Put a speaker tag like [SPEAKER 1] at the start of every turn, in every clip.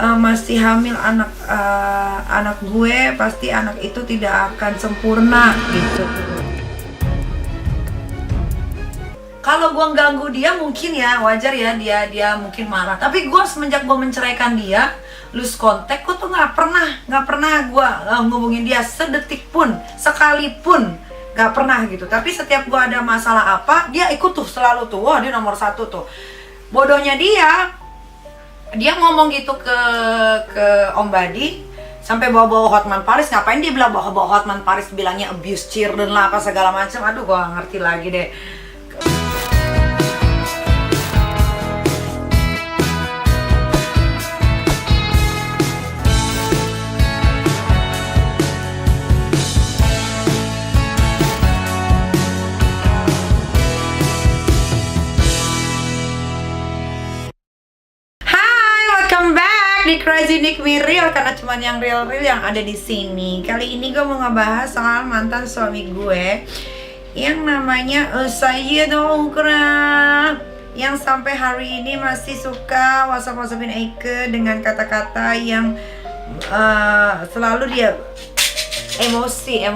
[SPEAKER 1] masih hamil anak gue, pasti anak itu tidak akan sempurna gitu. Kalau gue ganggu dia mungkin ya wajar ya, dia mungkin marah. Tapi gue semenjak gue menceraikan dia, lose contact, gue tuh nggak pernah gue ngubungin dia sedetik pun, sekalipun nggak pernah gitu. Tapi setiap gue ada masalah apa, dia ikut tuh selalu tuh. Wah, dia nomor satu tuh. Bodohnya dia ngomong gitu ke Om Badi, sampai bawa-bawa Hotman Paris. Ngapain dia bilang bawa Hotman Paris, bilangnya abuse children lah apa segala macam. Aduh, gue gak ngerti lagi deh. Di Crazy Nick Me Real, karena cuman yang real-real yang ada di sini. Kali ini gue mau ngebahas soal mantan suami gue yang namanya Sayyid Ukra, yang sampai hari ini masih suka WhatsApp-WhatsAppin Eike dengan kata-kata yang selalu dia emosi.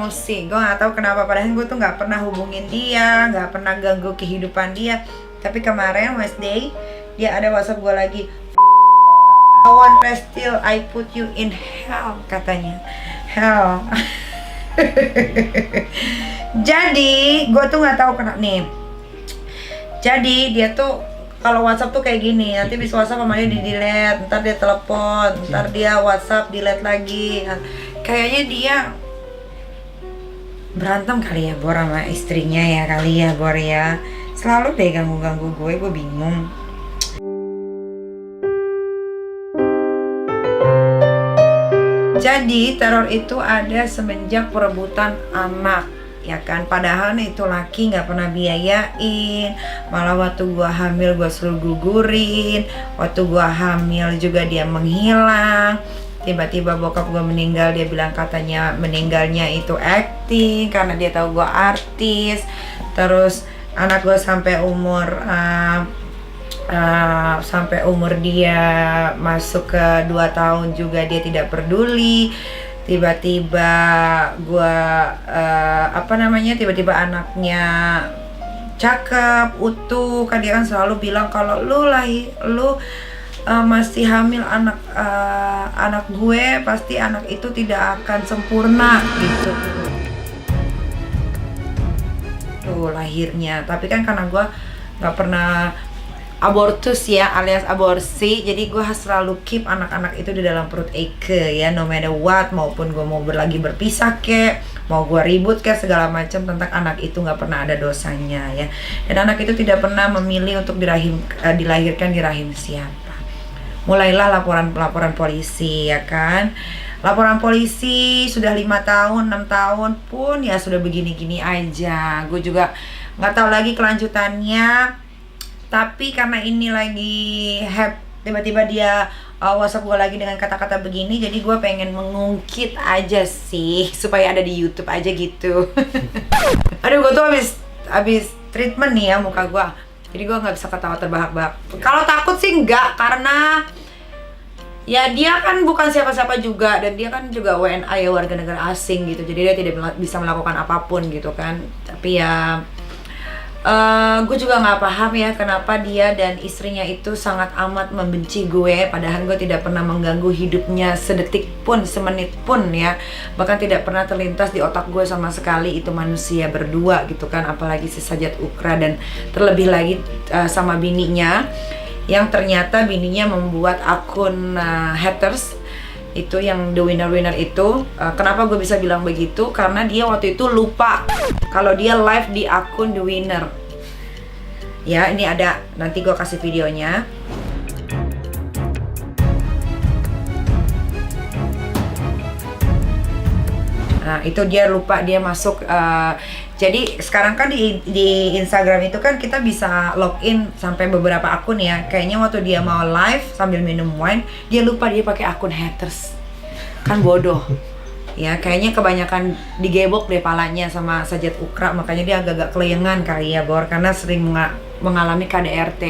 [SPEAKER 1] Gue nggak tahu kenapa, padahal gue tuh nggak pernah hubungin dia, nggak pernah ganggu kehidupan dia. Tapi kemarin Wednesday dia ada WhatsApp gue lagi. One rest till I put you in hell, katanya. Hell. Jadi gue tuh nggak tahu kenapa nih. Jadi dia tuh kalau WhatsApp tuh kayak gini, nanti bisa WhatsApp sama dia di delete, ntar dia telepon, ntar dia WhatsApp delete lagi. Kayaknya dia berantem kali ya Bor sama istrinya ya, kali ya Bor ya. Selalu deh ganggu gue bingung. Jadi teror itu ada semenjak perebutan anak, ya kan? Padahal nih itu laki nggak pernah biayain, malah waktu gua hamil gua suruh gugurin, waktu gua hamil juga dia menghilang. Tiba-tiba bokap gua meninggal, dia bilang katanya meninggalnya itu acting karena dia tahu gua artis. Terus anak gua sampai umur dia masuk ke 2 tahun juga dia tidak peduli. Tiba-tiba tiba-tiba anaknya cakep, utuh, kan dia kan selalu bilang kalau lu masih hamil anak gue, pasti anak itu tidak akan sempurna gitu. Tuh lahirnya, tapi kan karena gue nggak pernah abortus ya, alias aborsi, jadi gue selalu keep anak-anak itu di dalam perut Eike ya, no matter what, maupun gue mau lagi berpisah kek, mau gue ribut kek, segala macam tentang anak itu nggak pernah ada dosanya ya. Dan anak itu tidak pernah memilih untuk dilahirkan di rahim siapa. Mulailah laporan polisi ya kan. Laporan polisi sudah 5 tahun, 6 tahun pun ya sudah begini-gini aja. Gue juga nggak tahu lagi kelanjutannya. Tapi karena ini lagi tiba-tiba dia WhatsApp gue lagi dengan kata-kata begini, jadi gue pengen mengungkit aja sih supaya ada di YouTube aja gitu. Aduh, gue tuh habis treatment nih ya muka gue, jadi gue nggak bisa ketawa terbahak-bahak. Kalau takut sih enggak, karena ya dia kan bukan siapa-siapa juga, dan dia kan juga WNA ya, warga negara asing gitu, jadi dia tidak bisa melakukan apapun gitu kan. Tapi ya gue juga nggak paham ya kenapa dia dan istrinya itu sangat amat membenci gue, padahal gue tidak pernah mengganggu hidupnya sedetik pun, semenit pun ya. Bahkan tidak pernah terlintas di otak gue sama sekali itu manusia berdua gitu kan, apalagi si Sayyid Ukra, dan terlebih lagi sama bininya, yang ternyata bininya membuat akun haters itu, yang the winner itu. Kenapa gue bisa bilang begitu? Karena dia waktu itu lupa kalau dia live di akun the winner ya. Ini ada, nanti gue kasih videonya. Nah itu dia lupa, dia masuk jadi sekarang kan di Instagram itu kan kita bisa login sampai beberapa akun ya. Kayaknya waktu dia mau live sambil minum wine, dia lupa dia pakai akun haters. Kan bodoh. Ya kayaknya kebanyakan digebok deh palanya sama Sayyid Ukra, makanya dia agak-agak kelayangan kali ya Bor, karena sering mengalami KDRT.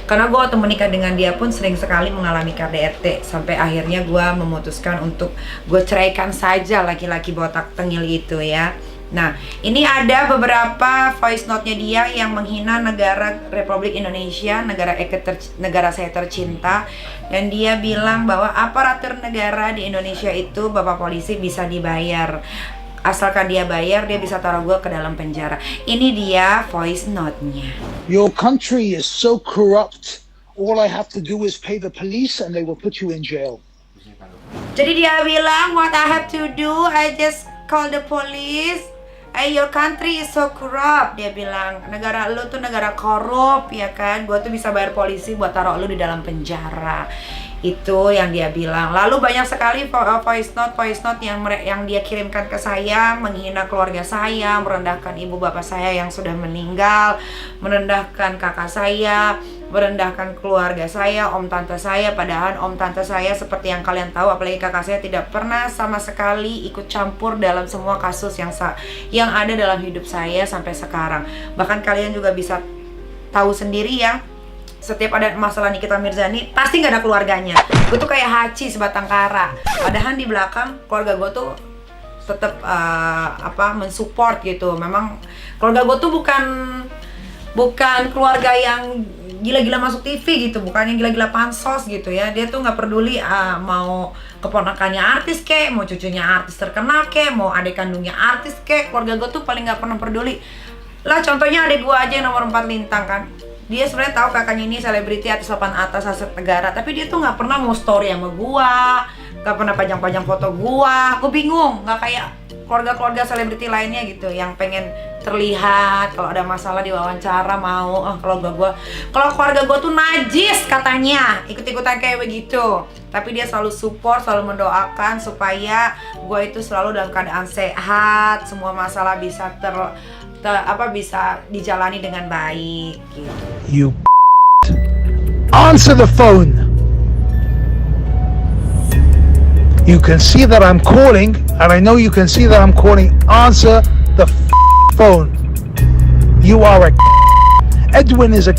[SPEAKER 1] Karena gue waktu menikah dengan dia pun sering sekali mengalami KDRT, sampai akhirnya gue memutuskan untuk gue ceraikan saja laki-laki botak tengil itu ya. Nah, ini ada beberapa voice note-nya dia yang menghina negara Republik Indonesia, negara saya tercinta. Dan dia bilang bahwa aparatur negara di Indonesia itu, Bapak polisi, bisa dibayar. Asalkan dia bayar, dia bisa taruh gue ke dalam penjara. Ini dia voice note-nya.
[SPEAKER 2] Your country is so corrupt. All I have to do is pay the police and they will put you in jail.
[SPEAKER 1] Jadi dia bilang, what I have to do, I just call the police. Your country is so corrupt. Dia bilang, negara lu tuh negara korup, ya kan? Gua tuh bisa bayar polisi buat taruh lu di dalam penjara. Itu yang dia bilang. Lalu banyak sekali voice note yang dia kirimkan ke saya, menghina keluarga saya, merendahkan ibu bapak saya yang sudah meninggal, merendahkan kakak saya, merendahkan keluarga saya, om tante saya. Padahal om tante saya, seperti yang kalian tahu, apalagi kakak saya, tidak pernah sama sekali ikut campur dalam semua kasus yang ada dalam hidup saya sampai sekarang. Bahkan kalian juga bisa tahu sendiri ya, setiap ada masalah Nikita Mirzani pasti nggak ada keluarganya. Gue tuh kayak Haci sebatang kara. Padahal di belakang keluarga gue tuh tetap mensupport gitu. Memang keluarga gue tuh bukan keluarga yang gila-gila masuk TV gitu, bukan yang gila-gila pansos gitu ya. Dia tuh nggak peduli mau keponakannya artis kek, mau cucunya artis terkenal kek, mau adik kandungnya artis kek. Keluarga gue tuh paling nggak pernah peduli. Lah contohnya adik gue aja yang nomor 4 Lintang kan. Dia sebenarnya tahu kakaknya ini selebriti atas papan atas aset negara, tapi dia tuh nggak pernah mau story sama gua, nggak pernah pajang-pajang foto gua. Aku bingung, nggak kayak keluarga-keluarga selebriti lainnya gitu yang pengen terlihat kalau ada masalah di wawancara mau. Kalau keluarga gua tuh najis katanya, ikut-ikutan kayak begitu. Tapi dia selalu support, selalu mendoakan supaya gua itu selalu dalam keadaan sehat, semua masalah bisa bisa dijalani dengan baik gitu.
[SPEAKER 2] You answer the phone. You can see that I'm calling, and I know you can see that I'm calling. Answer the phone. You are a Edwin is a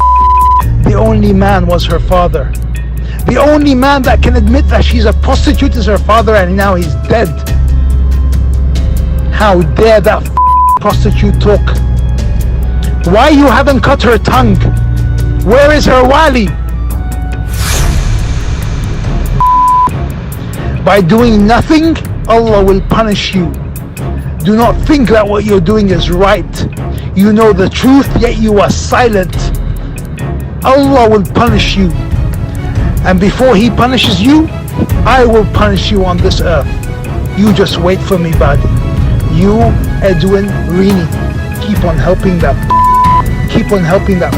[SPEAKER 2] the only man was her father. The only man that can admit that she's a prostitute is her father, and now he's dead. How dare that prostitute talk? Why you haven't cut her tongue? Where is her wali? By doing nothing, Allah will punish you. Do not think that what you're doing is right. You know the truth, yet you are silent. Allah will punish you. And before He punishes you, I will punish you on this earth. You just wait for me, buddy. You, Edwin Rini, keep on helping that. Keep on helping that.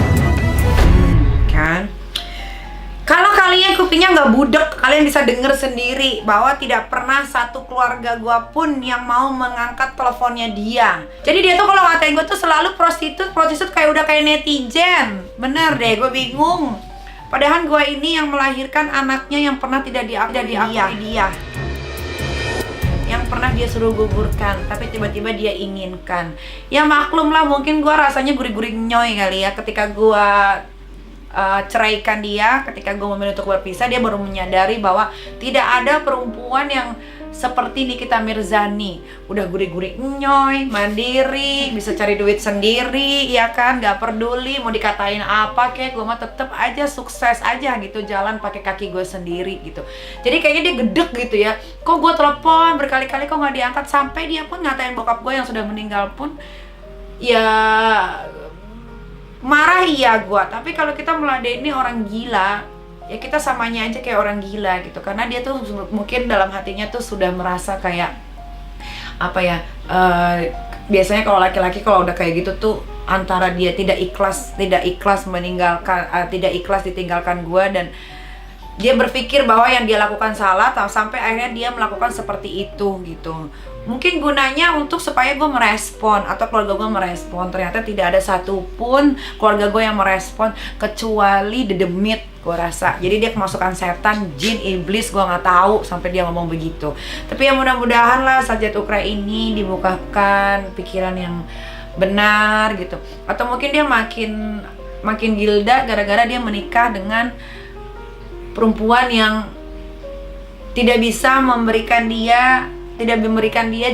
[SPEAKER 1] Kan? Kalau kalian kupingnya nggak budek, kalian bisa denger sendiri bahwa tidak pernah satu keluarga gua pun yang mau mengangkat teleponnya dia. Jadi dia tuh kalau ngatain gua tuh selalu prostitut kayak udah kayak netizen. Bener deh, gue bingung. Padahal gua ini yang melahirkan anaknya yang pernah tidak diakui dia. Yang pernah dia suruh gugurkan, tapi tiba-tiba dia inginkan. Ya maklum lah, mungkin gue rasanya gurih-gurih nyoy kali ya. Ketika gue ceraikan dia, ketika gue memilih untuk berpisah, dia baru menyadari bahwa tidak ada perempuan yang seperti Nikita Mirzani. Udah gurih-gurih nyoy, mandiri, bisa cari duit sendiri, ya kan, gak peduli mau dikatain apa kek, gue mah tetep aja sukses aja gitu, jalan pakai kaki gue sendiri gitu. Jadi kayaknya dia gedek gitu ya, kok gue telepon berkali-kali kok nggak diangkat, sampai dia pun ngatain bokap gue yang sudah meninggal pun ya marah iya gue. Tapi kalau kita meladeni orang gila, ya kita samanya aja kayak orang gila gitu, karena dia tuh mungkin dalam hatinya tuh sudah merasa kayak apa ya, biasanya kalau laki-laki kalau udah kayak gitu tuh antara dia tidak ikhlas meninggalkan, tidak ikhlas ditinggalkan gue, dan dia berpikir bahwa yang dia lakukan salah, sampai akhirnya dia melakukan seperti itu gitu. Mungkin gunanya untuk supaya gue merespon atau keluarga gue merespon. Ternyata tidak ada satupun keluarga gue yang merespon kecuali dedemit, gue rasa. Jadi dia kemasukan setan, jin, iblis, gue nggak tahu sampai dia ngomong begitu. Tapi ya mudah-mudahan lah Sajat Ukra ini dibukakan pikiran yang benar gitu. Atau mungkin dia makin makin gilda gara-gara dia menikah dengan perempuan yang tidak bisa memberikan dia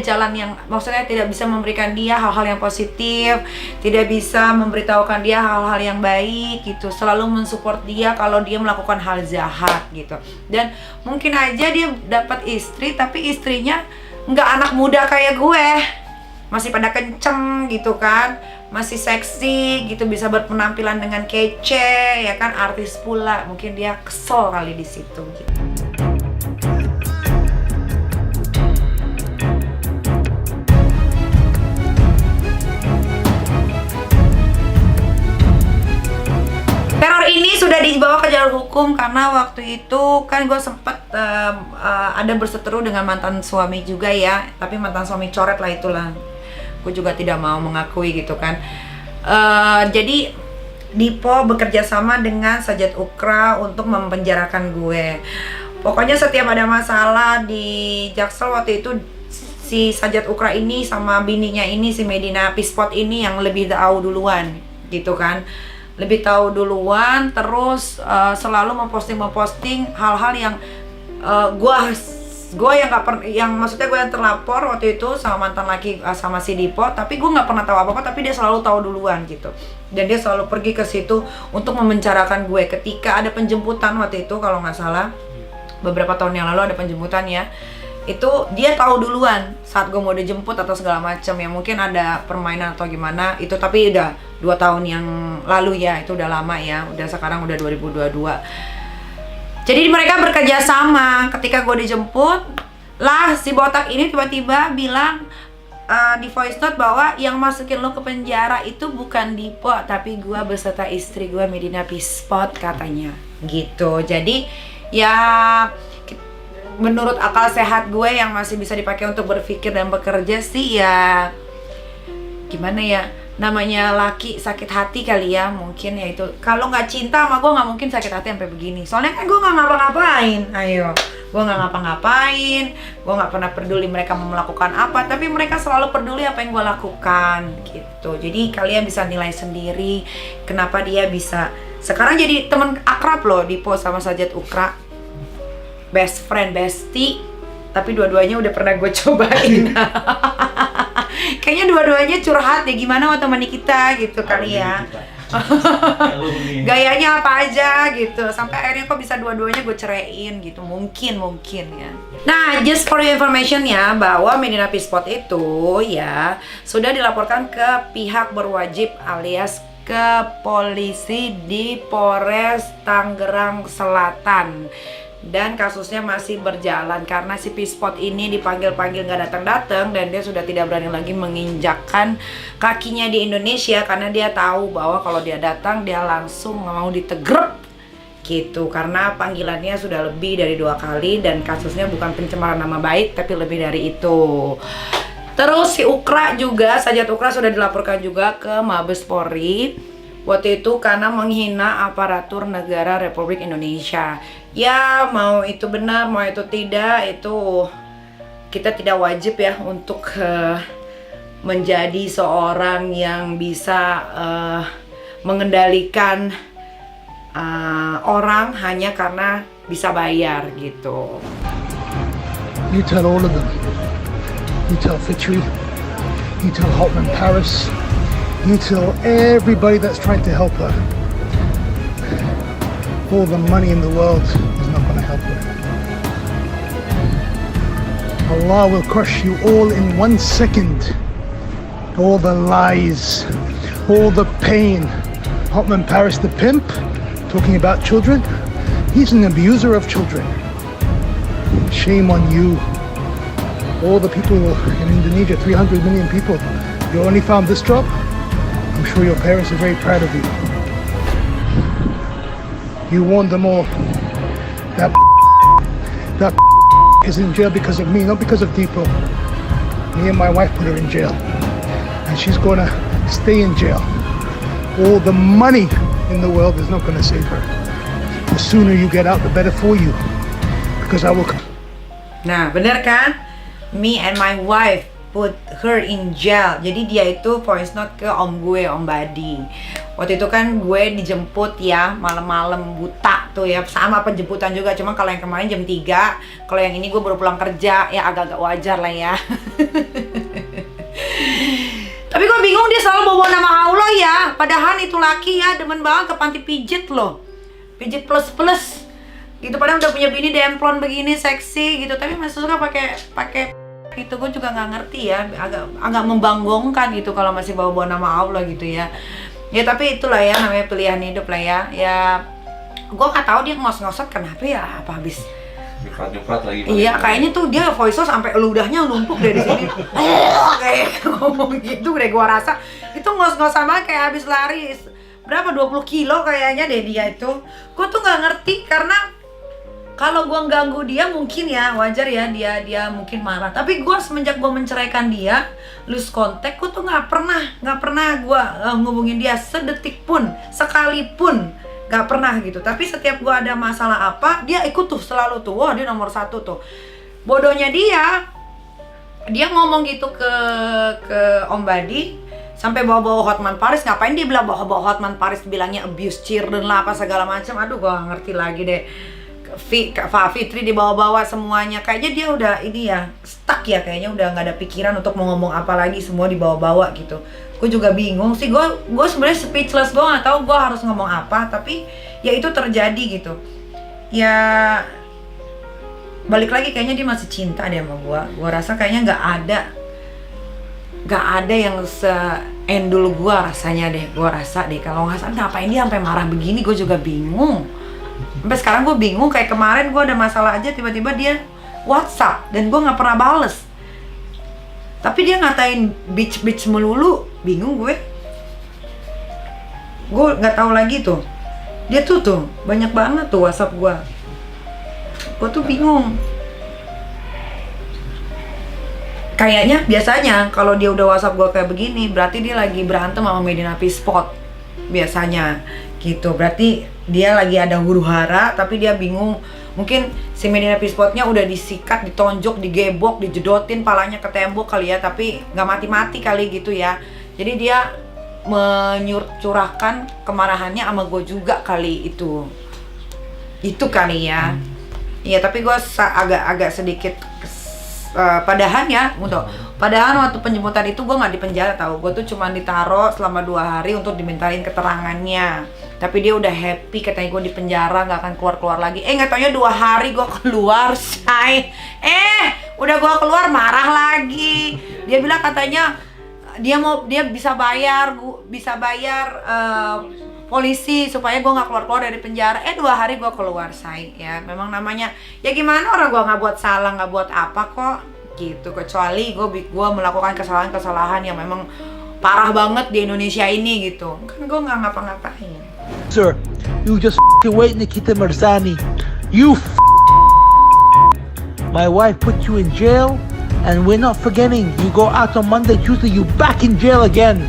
[SPEAKER 1] jalan yang, maksudnya tidak bisa memberikan dia hal-hal yang positif, tidak bisa memberitahukan dia hal-hal yang baik gitu, selalu mensupport dia kalau dia melakukan hal jahat gitu. Dan mungkin aja dia dapat istri, tapi istrinya nggak anak muda kayak gue, masih pada kenceng gitu kan, masih seksi gitu, bisa berpenampilan dengan kece ya kan, artis pula. Mungkin dia kesel kali di situ gitu. Teror ini sudah dibawa ke jalur hukum karena waktu itu kan gue sempet ada berseteru dengan mantan suami juga ya, tapi mantan suami coret lah itulah. Gue juga tidak mau mengakui gitu kan. Jadi Dipo bekerja sama dengan Sajat Ukra untuk mempenjarakan gue. Pokoknya setiap ada masalah di Jaksel waktu itu, si Sajat Ukra ini sama bininya ini, si Medina Pispot ini yang lebih tahu duluan gitu kan. Lebih tahu duluan, terus selalu memposting hal-hal yang gue yang nggak pernah, yang maksudnya gue yang terlapor waktu itu sama mantan laki sama si Dipo, tapi gue nggak pernah tahu apa-apa, tapi dia selalu tahu duluan gitu. Dan dia selalu pergi ke situ untuk memenjarakan gue. Ketika ada penjemputan waktu itu kalau nggak salah, beberapa tahun yang lalu ada penjemputan ya, itu dia tahu duluan saat gue mau dijemput atau segala macam ya, mungkin ada permainan atau gimana itu, tapi udah 2 tahun yang lalu ya, itu udah lama ya, udah sekarang udah 2022. Jadi mereka bekerja sama. Ketika gue dijemput lah, si botak ini tiba-tiba bilang di voice note bahwa yang masukin lo ke penjara itu bukan Dipo, tapi gue beserta istri gue Medina Pispot katanya gitu. Jadi ya menurut akal sehat gue yang masih bisa dipakai untuk berpikir dan bekerja sih ya, gimana ya, namanya laki sakit hati kali ya, mungkin ya itu. Kalau nggak cinta sama gue nggak mungkin sakit hati sampai begini. Soalnya kan gue nggak ngapa-ngapain, gue nggak ngapa-ngapain, gue nggak pernah peduli mereka mau melakukan apa, tapi mereka selalu peduli apa yang gue lakukan gitu. Jadi kalian bisa nilai sendiri kenapa dia bisa sekarang jadi teman akrab loh, Dipo sama Sajat Ukra. Best friend, bestie, tapi dua-duanya udah pernah gue cobain. Kayaknya dua-duanya curhat ya, gimana sama teman kita gitu kali ya. Gayanya apa aja gitu, sampai akhirnya kok bisa dua-duanya gue ceraiin gitu, mungkin ya. Nah, just for your information ya, bahwa Medina Pispot itu ya sudah dilaporkan ke pihak berwajib alias ke polisi di Polres Tangerang Selatan. Dan kasusnya masih berjalan karena si Pispot ini dipanggil-panggil nggak datang-datang, dan dia sudah tidak berani lagi menginjakkan kakinya di Indonesia karena dia tahu bahwa kalau dia datang dia langsung mau ditegrep gitu, karena panggilannya sudah lebih dari 2 kali dan kasusnya bukan pencemaran nama baik tapi lebih dari itu. Terus si Ukra juga, Sajat Ukra sudah dilaporkan juga ke Mabes Polri waktu itu karena menghina aparatur negara Republik Indonesia. Ya mau itu benar, mau itu tidak, itu kita tidak wajib ya untuk menjadi seorang yang bisa mengendalikan orang hanya karena bisa bayar gitu.
[SPEAKER 2] You tell all of them. You tell Fitri. You tell Hotman Paris. You tell everybody that's trying to help her. All the money in the world is not going to help her. Allah will crush you all in 1 second. All the lies, all the pain. Hotman Paris the pimp, talking about children. He's an abuser of children. Shame on you. All the people in Indonesia, 300 million people, you only found this job? I'm sure your parents are very proud of you. You warned them all. That is in jail because of me, not because of Deepo. Me and my wife put her in jail. And she's gonna stay in jail. All the money in the world is not gonna save her. The sooner you get out, the better for you. Because I will...
[SPEAKER 1] Nah, bener kan? Me and my wife put her in jail. Jadi dia itu voice note ke om gue, Om Badi. Waktu itu kan gue dijemput ya malam-malam buta tuh ya, sama penjemputan juga, cuma kalau yang kemarin jam 3, kalau yang ini gue baru pulang kerja ya, agak-agak wajar lah ya. Tapi gue bingung, dia selalu bawa nama Allah ya, padahal itu laki ya demen banget ke panti pijit loh, pijit plus gitu, padahal udah punya bini demplon begini seksi gitu, tapi masih suka pakai itu. Gue juga nggak ngerti ya, agak membanggongkan gitu kalau masih bawa nama Allah gitu ya. Ya tapi itulah ya, namanya pilihan hidup lah ya. Ya gue nggak tahu dia ngos-ngosot kenapa ya, apa habis
[SPEAKER 3] nyeprat lagi.
[SPEAKER 1] iya kayaknya tuh dia voice sampai ludahnya numpuk dari sini. Kayak ngomong gitu deh, gue rasa itu ngos-ngosan banget, kayak habis lari berapa 20 kilo kayaknya deh dia itu. Gue tuh nggak ngerti, karena kalau gue ganggu dia mungkin ya wajar ya, dia mungkin marah. Tapi gue semenjak gue menceraikan dia, lose contact, gue tuh nggak pernah gue ngubungin dia sedetik pun, sekalipun nggak pernah gitu. Tapi setiap gue ada masalah apa, dia ikut tuh selalu tuh. Wah, dia nomor 1 tuh. Bodohnya dia ngomong gitu ke Om Badi, sampai bawa-bawa Hotman Paris. Ngapain dia bilang bawa Hotman Paris, bilangnya abuse children lah apa segala macam. Aduh, gue gak ngerti lagi deh. Kak Fitri dibawa-bawa semuanya, kayaknya dia udah ini ya, stuck ya, kayaknya udah nggak ada pikiran untuk mau ngomong apa lagi, semua dibawa-bawa gitu. Gue juga bingung sih, gue sebenarnya speechless, gue nggak tahu gue harus ngomong apa, tapi ya itu terjadi gitu. Ya balik lagi, kayaknya dia masih cinta deh sama gue rasa kayaknya nggak ada yang se-endul gue rasanya deh, gue rasa deh. Kalau nggak salah ngapain dia sampai marah begini, gue juga bingung. Sampai sekarang gue bingung, kayak kemarin gue ada masalah aja, tiba-tiba dia WhatsApp dan gue nggak pernah bales, tapi dia ngatain bitch melulu. Bingung gue nggak tahu lagi tuh, dia tuh banyak banget tuh WhatsApp gue tuh bingung. Kayaknya biasanya kalau dia udah WhatsApp gue kayak begini, berarti dia lagi berantem sama Medina P-Spot biasanya gitu. Berarti dia lagi ada huru-hara, tapi dia bingung. Mungkin si Medina P-Spotnya udah disikat, ditonjok, digebok, dijedotin palanya ke tembok kali ya, tapi nggak mati-mati kali gitu ya. Jadi dia mencurahkan kemarahannya sama gue juga kali itu kali ya. Iya, tapi gue agak sedikit padahal waktu penjemputan itu gue nggak di penjara tahu, gue tuh cuma ditaruh selama 2 hari untuk dimintain keterangannya. Tapi dia udah happy, katanya gue di penjara nggak akan keluar lagi. Nggak taunya 2 hari gue keluar, say. Udah gue keluar marah lagi. Dia bilang katanya dia bisa bayar polisi supaya gue nggak keluar dari penjara. 2 hari gue keluar, say. Ya memang namanya ya gimana, orang gue nggak buat salah, nggak buat apa kok gitu, kecuali gue melakukan kesalahan yang memang parah banget di Indonesia ini gitu. Kan gue nggak ngapa-ngapain.
[SPEAKER 2] Sir, you just wait, Nikita Mirzani. My wife put you in jail, and we're not forgetting. You go out on Monday, Tuesday, you back in jail again.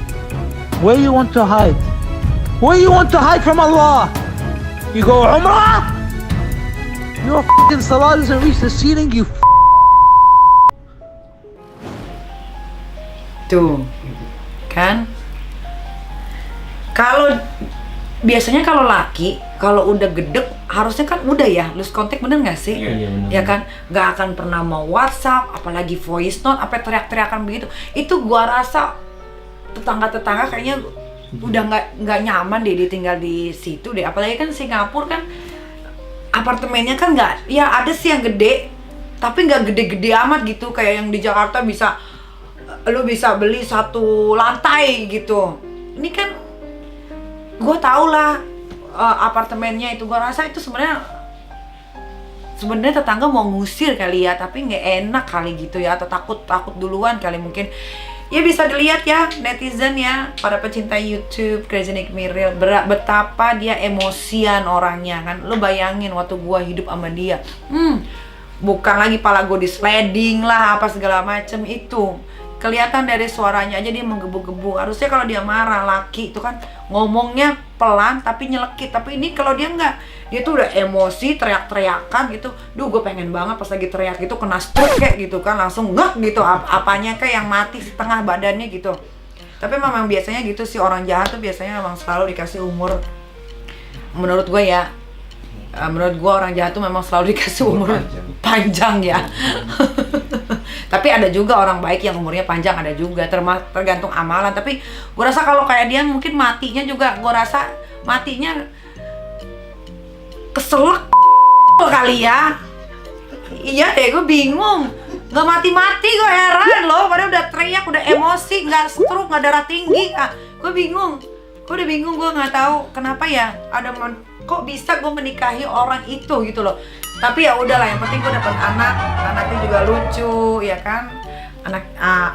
[SPEAKER 2] Where you want to hide? Where you want to hide from Allah? You go Umrah? Your salah doesn't reach the ceiling, you
[SPEAKER 1] Tuh kan, kalau biasanya kalau laki kalau udah gedek harusnya kan udah ya lose contact, bener nggak sih?
[SPEAKER 3] Iya, bener.
[SPEAKER 1] Ya kan, nggak akan pernah mau WhatsApp, apalagi voice note, apa teriak-teriakan begitu. Itu gua rasa tetangga kayaknya udah nggak nyaman deh ditinggal di situ deh. Apalagi kan Singapura kan apartemennya kan nggak, ya ada sih yang gede tapi nggak gede-gede amat gitu, kayak yang di Jakarta lu bisa beli 1 lantai gitu. Ini kan gue tau lah apartemennya itu, gue rasa itu sebenarnya tetangga mau ngusir kali ya, tapi nggak enak kali gitu ya, atau takut duluan kali mungkin. Ya bisa dilihat ya netizen ya, para pecinta YouTube Crazy Nick Miril, betapa dia emosian orangnya kan. Lu bayangin waktu gue hidup sama dia, bukan lagi pala gue di sliding lah apa segala macem itu. Kelihatan dari suaranya aja dia menggebu-gebu. Harusnya kalau dia marah, laki itu kan ngomongnya pelan tapi nyelekit. Tapi ini kalau dia enggak, dia tuh udah emosi, teriak-teriakan gitu. Duh, gue pengen banget pas lagi teriak gitu kena stroke kayak gitu kan, langsung ngek gitu, apanya kayak yang mati setengah badannya gitu. Tapi memang biasanya gitu sih, orang jahat tuh biasanya memang selalu dikasih umur, menurut gue ya, menurut gue orang jahat tuh memang selalu dikasih umur panjang ya. Tapi ada juga orang baik yang umurnya panjang, ada juga, tergantung amalan. Tapi gue rasa kalau kayak dia mungkin matinya juga, gue rasa matinya keselak kali ya. Iya deh, gue bingung. Gak mati-mati, gue heran loh. Padahal udah teriak, udah emosi, gak stroke, gak darah tinggi. Gue bingung. Gue udah bingung, gue gak tahu kenapa ya. Kok bisa gue menikahi orang itu gitu loh. Tapi ya udahlah, yang penting gue dapet anak. Anaknya juga lucu, ya kan. Anak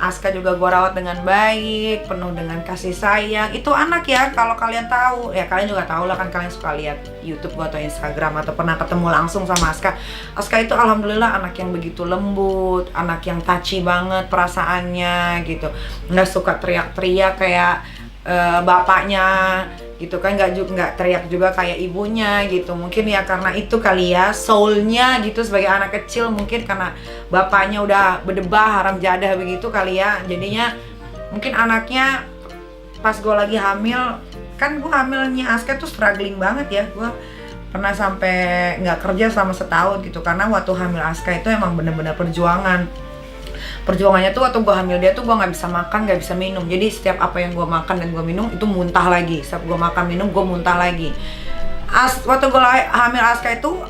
[SPEAKER 1] Aska juga gue rawat dengan baik, penuh dengan kasih sayang. Itu anak ya, kalau kalian tahu, ya kalian juga tahu lah kan, kalian suka lihat YouTube gue atau Instagram atau pernah ketemu langsung sama Aska. Aska itu alhamdulillah anak yang begitu lembut, anak yang touchy banget perasaannya gitu. Nggak suka teriak-teriak kayak bapaknya gitu kan, nggak teriak juga kayak ibunya gitu. Mungkin ya karena itu kali ya, soulnya gitu sebagai anak kecil, mungkin karena bapaknya udah berdebah haram jadah begitu kali ya. Jadinya mungkin anaknya pas gue lagi hamil, kan gue hamilnya Aska tuh struggling banget ya. Gue pernah sampai nggak kerja selama setahun gitu, karena waktu hamil Aska itu emang bener-bener perjuangannya tuh waktu gue hamil dia tuh gue nggak bisa makan, nggak bisa minum. Jadi setiap apa yang gue makan dan gue minum itu muntah lagi. Setiap gue makan minum gue muntah lagi. Waktu gue hamil Aska itu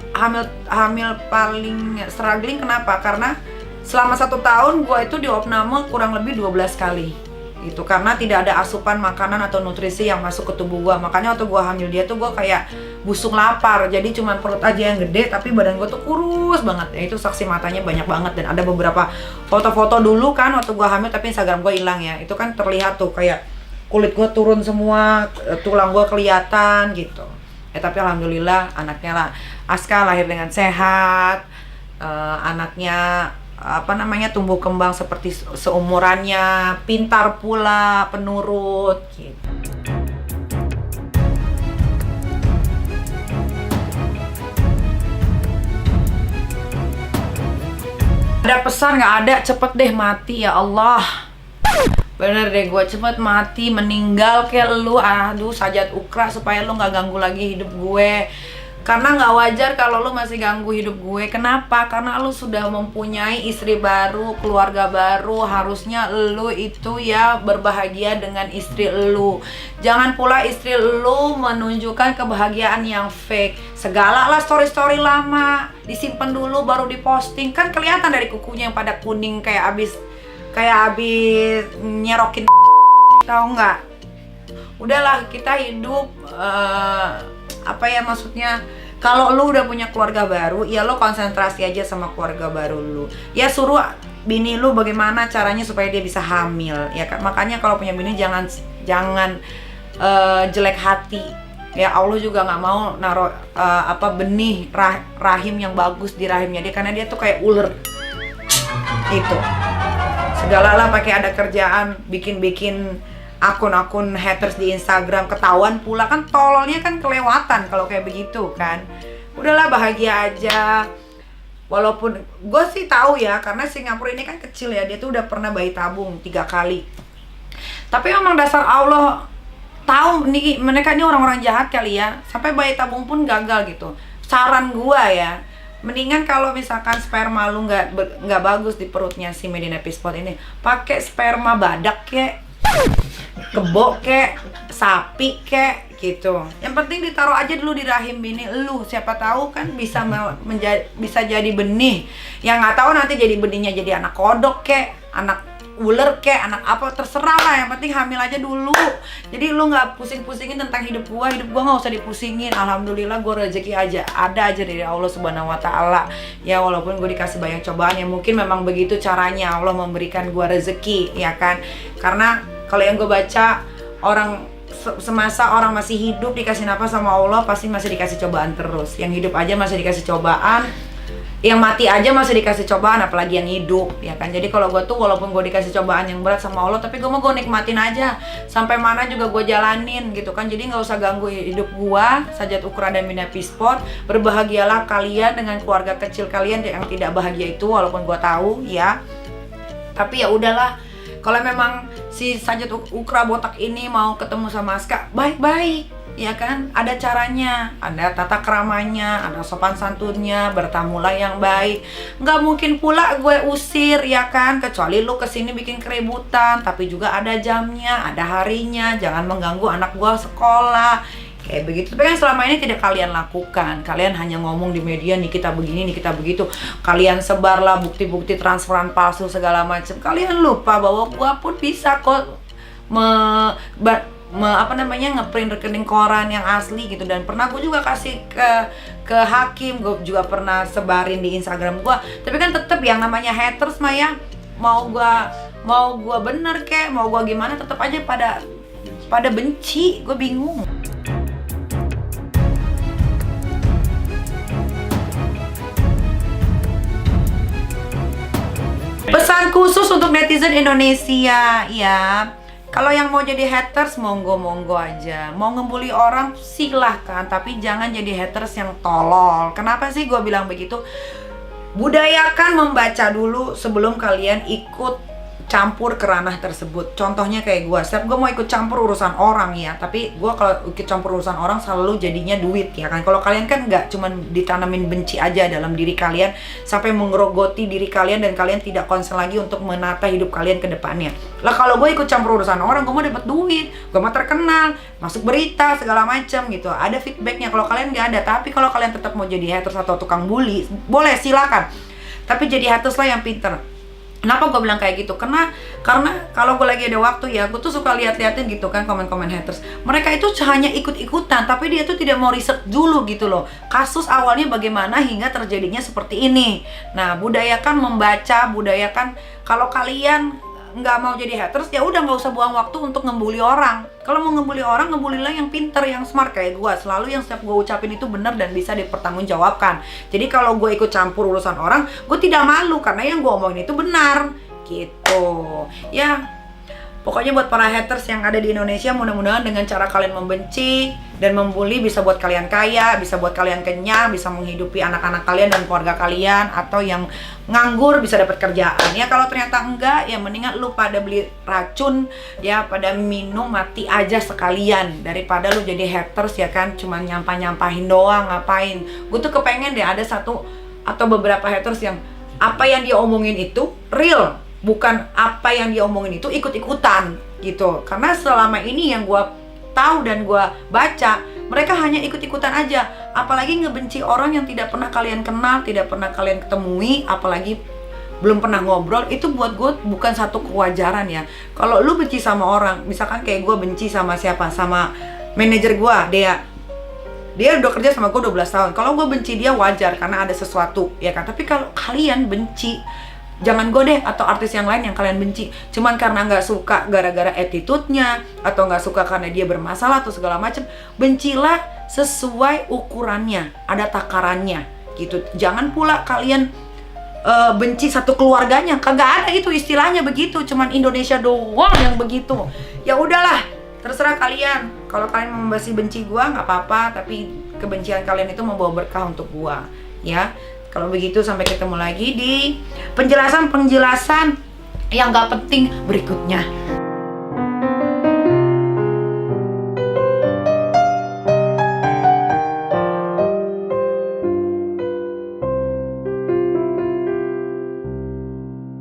[SPEAKER 1] hamil paling struggling. Kenapa? Karena selama 1 tahun gue itu diopname kurang lebih 12 kali gitu, karena tidak ada asupan makanan atau nutrisi yang masuk ke tubuh gue. Makanya waktu gue hamil dia tuh gue kayak busung lapar, jadi cuma perut aja yang gede tapi badan gue tuh kurus banget ya. Itu saksi matanya banyak banget. Dan ada beberapa foto-foto dulu kan waktu gue hamil, tapi Instagram gue hilang ya. Itu kan terlihat tuh kayak kulit gue turun semua, tulang gue kelihatan gitu ya. Tapi alhamdulillah anaknya lah, Aska lahir dengan sehat. Anaknya tumbuh kembang seperti seumurannya, pintar pula, penurut gitu. Ada pesan nggak ada, cepet deh mati ya Allah. Bener deh, gue cepet mati, meninggal kayak lu. Aduh, sajat ukra supaya lu nggak ganggu lagi hidup gue. Karena nggak wajar kalau lu masih ganggu hidup gue. Kenapa? Karena lu sudah mempunyai istri baru, keluarga baru. Harusnya lu itu ya berbahagia dengan istri lu. Jangan pula istri lu menunjukkan kebahagiaan yang fake. Segala lah story-story lama disimpan dulu baru diposting. Kan kelihatan dari kukunya yang pada kuning kayak abis nyerokin, tahu nggak? Udahlah, kita hidup maksudnya, kalau lu udah punya keluarga baru, ya lu konsentrasi aja sama keluarga baru lu. Ya suruh bini lu bagaimana caranya supaya dia bisa hamil, ya kan? Makanya kalau punya bini jangan jelek hati. Ya Allah juga nggak mau naruh benih rahim yang bagus di rahimnya dia, karena dia tuh kayak ular. Itu. Segala lah pakai ada kerjaan, bikin akun-akun haters di Instagram, ketahuan pula kan, tololnya kan kelewatan kalau kayak begitu kan. Udahlah, bahagia aja. Walaupun gue sih tahu ya, karena Singapura ini kan kecil ya, dia tuh udah pernah bayi tabung 3 kali. Tapi memang dasar Allah tahu nih, mereka ini orang-orang jahat kali ya, sampai bayi tabung pun gagal gitu. Saran gue ya, mendingan kalau misalkan sperma lu nggak bagus di perutnya si Medina Peace ini, pakai sperma badak kek, kebo kek, sapi kek gitu. Yang penting ditaruh aja dulu di rahim bini lu, siapa tahu kan bisa jadi benih. Yang nggak tahu nanti jadi benihnya jadi anak kodok kek, anak ular kek, anak apa, terserah lah. Yang penting hamil aja dulu. Jadi lu nggak pusing-pusingin tentang hidup gua nggak usah dipusingin. Alhamdulillah gua rezeki aja ada aja dari Allah Subhanahu Wa Taala. Ya walaupun gua dikasih banyak cobaan, ya mungkin memang begitu caranya Allah memberikan gua rezeki, ya kan? Karena kalau yang gue baca, orang semasa orang masih hidup dikasih nafas sama Allah, pasti masih dikasih cobaan terus. Yang hidup aja masih dikasih cobaan, yang mati aja masih dikasih cobaan, apalagi yang hidup, ya kan? Jadi kalau gue tuh walaupun gue dikasih cobaan yang berat sama Allah, tapi gue nikmatin aja sampai mana juga gue jalanin gitu kan. Jadi nggak usah ganggu hidup gue. Sajat Ukra dan Medina Peace. Berbahagialah kalian dengan keluarga kecil kalian yang tidak bahagia itu, walaupun gue tahu ya. Tapi ya udahlah, Kalau memang si Sajid Ukra botak ini mau ketemu sama Aska, baik-baik, ya kan? Ada caranya, ada tata keramanya, ada sopan santunnya, bertamulah yang baik. Nggak mungkin pula gue usir, ya kan? Kecuali lu kesini bikin keributan, tapi juga ada jamnya, ada harinya. Jangan mengganggu anak gue sekolah. Kayak begitu, tapi kan selama ini tidak kalian lakukan. Kalian hanya ngomong di media, nih kita begini, nih kita begitu. Kalian sebarlah bukti-bukti transferan palsu segala macam. Kalian lupa bahwa gua pun bisa kok ngeprint rekening koran yang asli gitu. Dan pernah gue juga kasih ke hakim, gue juga pernah sebarin di Instagram gua. Tapi kan tetep yang namanya haters Maya, mau gua bener kek, mau gua gimana, tetep aja pada benci. Gue bingung. Pesan khusus untuk netizen Indonesia ya, kalau yang mau jadi haters monggo aja, mau ngebully orang silahkan, tapi jangan jadi haters yang tolol. Kenapa sih gue bilang begitu? Budayakan membaca dulu sebelum kalian ikut campur ke ranah tersebut. Contohnya kayak gue, setiap gue mau ikut campur urusan orang ya, tapi gue kalau ikut campur urusan orang selalu jadinya duit ya kan. Kalau kalian kan nggak cuman ditanamin benci aja dalam diri kalian sampai mengerogoti diri kalian dan kalian tidak konsen lagi untuk menata hidup kalian ke depannya. Lah kalau gue ikut campur urusan orang, gue mau dapat duit, gue mau terkenal, masuk berita segala macam gitu, ada feedbacknya. Kalau kalian nggak ada, tapi kalau kalian tetap mau jadi haters atau tukang bully, boleh silakan. Tapi jadi haters lah yang pinter. Kenapa gue bilang kayak gitu? Karena kalau gue lagi ada waktu ya, gue tuh suka liatin gitu kan komen-komen haters. Mereka itu hanya ikut-ikutan, tapi dia tuh tidak mau riset dulu gitu loh. Kasus awalnya bagaimana hingga terjadinya seperti ini. Nah, budayakan membaca, budayakan kalau kalian nggak mau jadi haters, ya udah nggak usah buang waktu untuk ngebully orang. Kalau mau ngebully orang, ngebulilah yang pinter, yang smart kayak gue. Selalu yang setiap gue ucapin itu benar dan bisa dipertanggungjawabkan. Jadi kalau gue ikut campur urusan orang, gue tidak malu karena yang gue omongin itu benar. Gitu. Ya, pokoknya buat para haters yang ada di Indonesia, mudah-mudahan dengan cara kalian membenci dan membuli bisa buat kalian kaya, bisa buat kalian kenyang, bisa menghidupi anak-anak kalian dan keluarga kalian, atau yang nganggur bisa dapat kerjaan. Ya kalau ternyata enggak, ya mendingan lu pada beli racun, ya pada minum mati aja sekalian daripada lu jadi haters ya kan, cuman nyampahin doang, ngapain. Gue tuh kepengen deh ada satu atau beberapa haters yang apa yang dia omongin itu real, bukan apa yang dia omongin itu ikut-ikutan gitu. Karena selama ini yang gue tahu dan gue baca, mereka hanya ikut-ikutan aja. Apalagi ngebenci orang yang tidak pernah kalian kenal, tidak pernah kalian ketemui, apalagi belum pernah ngobrol. Itu buat gue bukan satu kewajaran ya. Kalau lu benci sama orang, misalkan kayak gue benci sama siapa, sama manajer gue, dia udah kerja sama gue 12 tahun. Kalau gue benci dia wajar karena ada sesuatu ya kan. Tapi kalau kalian benci, jangan gue deh atau artis yang lain yang kalian benci cuman karena nggak suka gara-gara attitude-nya atau nggak suka karena dia bermasalah atau segala macam, bencilah sesuai ukurannya, ada takarannya gitu. Jangan pula kalian benci satu keluarganya, kagak ada itu istilahnya begitu, cuman Indonesia doang yang begitu. Ya udahlah, terserah kalian. Kalau kalian masih benci gue nggak apa-apa, tapi kebencian kalian itu membawa berkah untuk gue ya. Kalau begitu sampai ketemu lagi di penjelasan yang gak penting berikutnya.